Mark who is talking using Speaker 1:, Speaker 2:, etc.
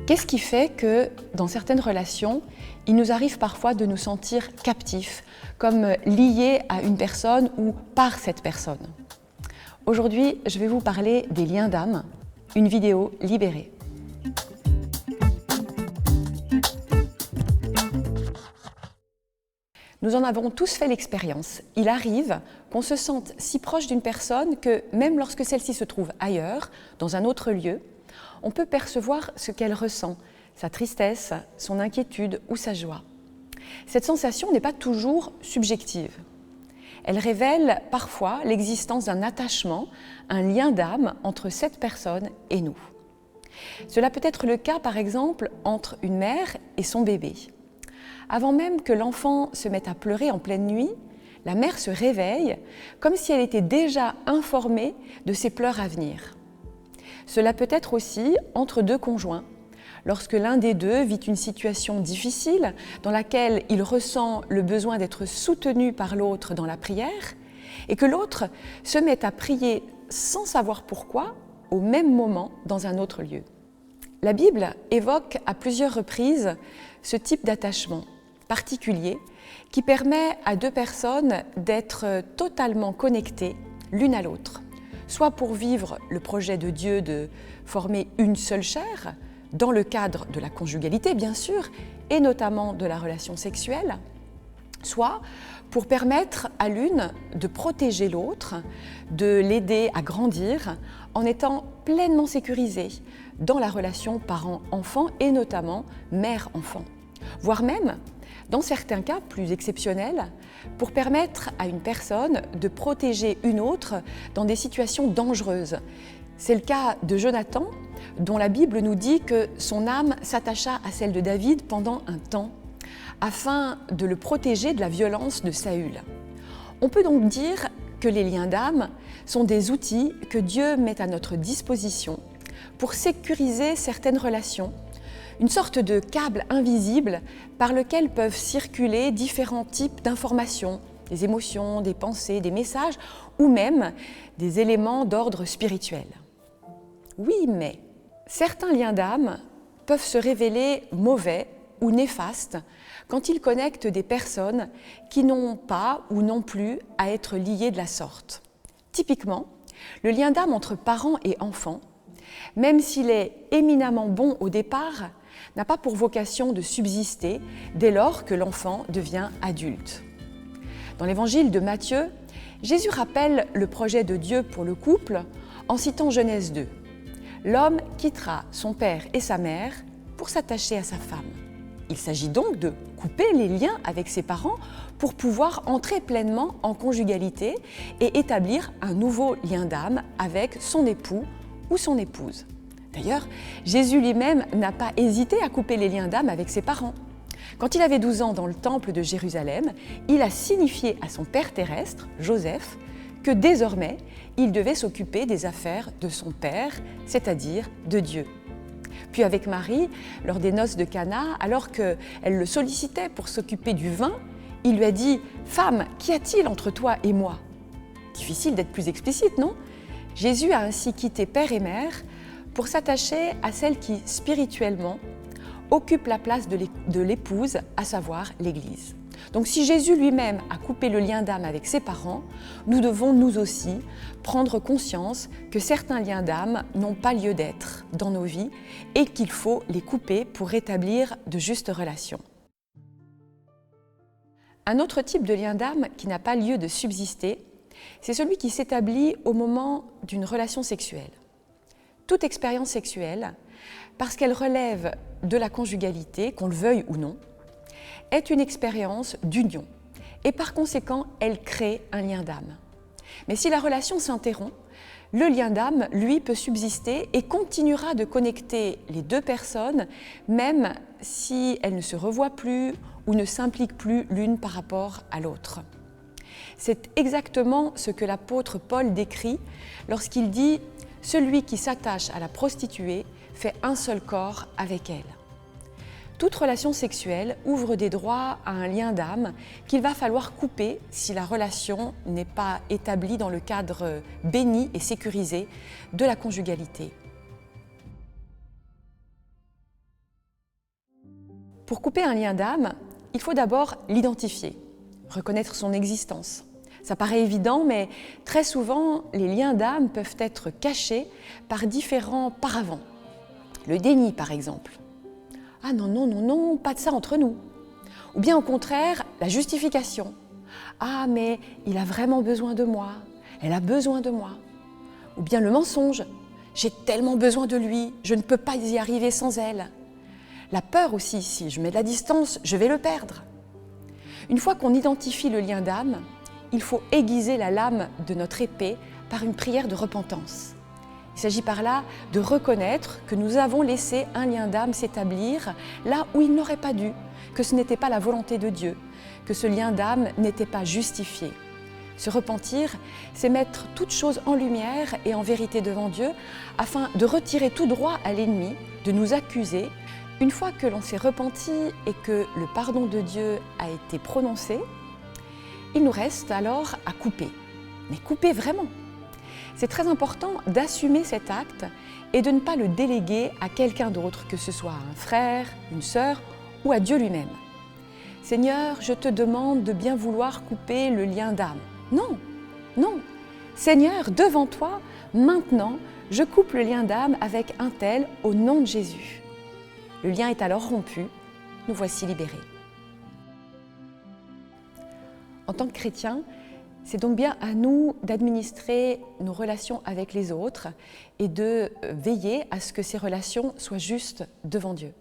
Speaker 1: Qu'est-ce qui fait que, dans certaines relations, il nous arrive parfois de nous sentir captifs, comme liés à une personne ou par cette personne? Aujourd'hui, je vais vous parler des liens d'âme, une vidéo libérée. Nous en avons tous fait l'expérience. Il arrive qu'on se sente si proche d'une personne que, même lorsque celle-ci se trouve ailleurs, dans un autre lieu, on peut percevoir ce qu'elle ressent, sa tristesse, son inquiétude ou sa joie. Cette sensation n'est pas toujours subjective. Elle révèle parfois l'existence d'un attachement, un lien d'âme entre cette personne et nous. Cela peut être le cas, par exemple, entre une mère et son bébé. Avant même que l'enfant se mette à pleurer en pleine nuit, la mère se réveille comme si elle était déjà informée de ses pleurs à venir. Cela peut être aussi entre deux conjoints, lorsque l'un des deux vit une situation difficile dans laquelle il ressent le besoin d'être soutenu par l'autre dans la prière et que l'autre se met à prier sans savoir pourquoi au même moment dans un autre lieu. La Bible évoque à plusieurs reprises ce type d'attachement particulier qui permet à deux personnes d'être totalement connectées l'une à l'autre, soit pour vivre le projet de Dieu de former une seule chair, dans le cadre de la conjugalité bien sûr, et notamment de la relation sexuelle, soit pour permettre à l'une de protéger l'autre, de l'aider à grandir en étant pleinement sécurisée dans la relation parent-enfant et notamment mère-enfant, voire même, dans certains cas plus exceptionnels, pour permettre à une personne de protéger une autre dans des situations dangereuses. C'est le cas de Jonathan, dont la Bible nous dit que son âme s'attacha à celle de David pendant un temps, afin de le protéger de la violence de Saül. On peut donc dire que les liens d'âme sont des outils que Dieu met à notre disposition pour sécuriser certaines relations, une sorte de câble invisible par lequel peuvent circuler différents types d'informations, des émotions, des pensées, des messages ou même des éléments d'ordre spirituel. Oui, mais certains liens d'âme peuvent se révéler mauvais ou néfastes quand ils connectent des personnes qui n'ont pas ou non plus à être liées de la sorte. Typiquement, le lien d'âme entre parents et enfants, même s'il est éminemment bon au départ, n'a pas pour vocation de subsister dès lors que l'enfant devient adulte. Dans l'évangile de Matthieu, Jésus rappelle le projet de Dieu pour le couple en citant Genèse 2. L'homme quittera son père et sa mère pour s'attacher à sa femme. Il s'agit donc de couper les liens avec ses parents pour pouvoir entrer pleinement en conjugalité et établir un nouveau lien d'âme avec son époux ou son épouse. D'ailleurs, Jésus lui-même n'a pas hésité à couper les liens d'âme avec ses parents. Quand il avait 12 ans dans le temple de Jérusalem, il a signifié à son père terrestre, Joseph, que désormais, il devait s'occuper des affaires de son père, c'est-à-dire de Dieu. Puis avec Marie, lors des noces de Cana, alors qu'elle le sollicitait pour s'occuper du vin, il lui a dit « Femme, qu'y a-t-il entre toi et moi ?» Difficile d'être plus explicite, non? Jésus a ainsi quitté père et mère pour s'attacher à celle qui, spirituellement, occupe la place de l'épouse, à savoir l'Église. Donc si Jésus lui-même a coupé le lien d'âme avec ses parents, nous devons nous aussi prendre conscience que certains liens d'âme n'ont pas lieu d'être dans nos vies et qu'il faut les couper pour rétablir de justes relations. Un autre type de lien d'âme qui n'a pas lieu de subsister, c'est celui qui s'établit au moment d'une relation sexuelle. Toute expérience sexuelle, parce qu'elle relève de la conjugalité, qu'on le veuille ou non, est une expérience d'union et par conséquent, elle crée un lien d'âme. Mais si la relation s'interrompt, le lien d'âme, lui, peut subsister et continuera de connecter les deux personnes, même si elles ne se revoient plus ou ne s'impliquent plus l'une par rapport à l'autre. C'est exactement ce que l'apôtre Paul décrit lorsqu'il dit « Celui qui s'attache à la prostituée fait un seul corps avec elle ». Toute relation sexuelle ouvre des droits à un lien d'âme qu'il va falloir couper si la relation n'est pas établie dans le cadre béni et sécurisé de la conjugalité. Pour couper un lien d'âme, il faut d'abord l'identifier, reconnaître son existence. Ça paraît évident, mais très souvent, les liens d'âme peuvent être cachés par différents paravents. Le déni, par exemple. « Ah non, non, non, non, pas de ça entre nous ». Ou bien au contraire, la justification. « Ah, mais il a vraiment besoin de moi, elle a besoin de moi ». Ou bien le mensonge. « J'ai tellement besoin de lui, je ne peux pas y arriver sans elle ». La peur aussi, si je mets de la distance, je vais le perdre. Une fois qu'on identifie le lien d'âme, il faut aiguiser la lame de notre épée par une prière de repentance. Il s'agit par là de reconnaître que nous avons laissé un lien d'âme s'établir là où il n'aurait pas dû, que ce n'était pas la volonté de Dieu, que ce lien d'âme n'était pas justifié. Se repentir, c'est mettre toute chose en lumière et en vérité devant Dieu afin de retirer tout droit à l'ennemi, de nous accuser. Une fois que l'on s'est repenti et que le pardon de Dieu a été prononcé, il nous reste alors à couper. Mais couper vraiment. C'est très important d'assumer cet acte et de ne pas le déléguer à quelqu'un d'autre, que ce soit un frère, une sœur ou à Dieu lui-même. Seigneur, je te demande de bien vouloir couper le lien d'âme. Non, non. Seigneur, devant toi, maintenant, je coupe le lien d'âme avec un tel au nom de Jésus. Le lien est alors rompu, nous voici libérés. En tant que chrétiens, c'est donc bien à nous d'administrer nos relations avec les autres et de veiller à ce que ces relations soient justes devant Dieu.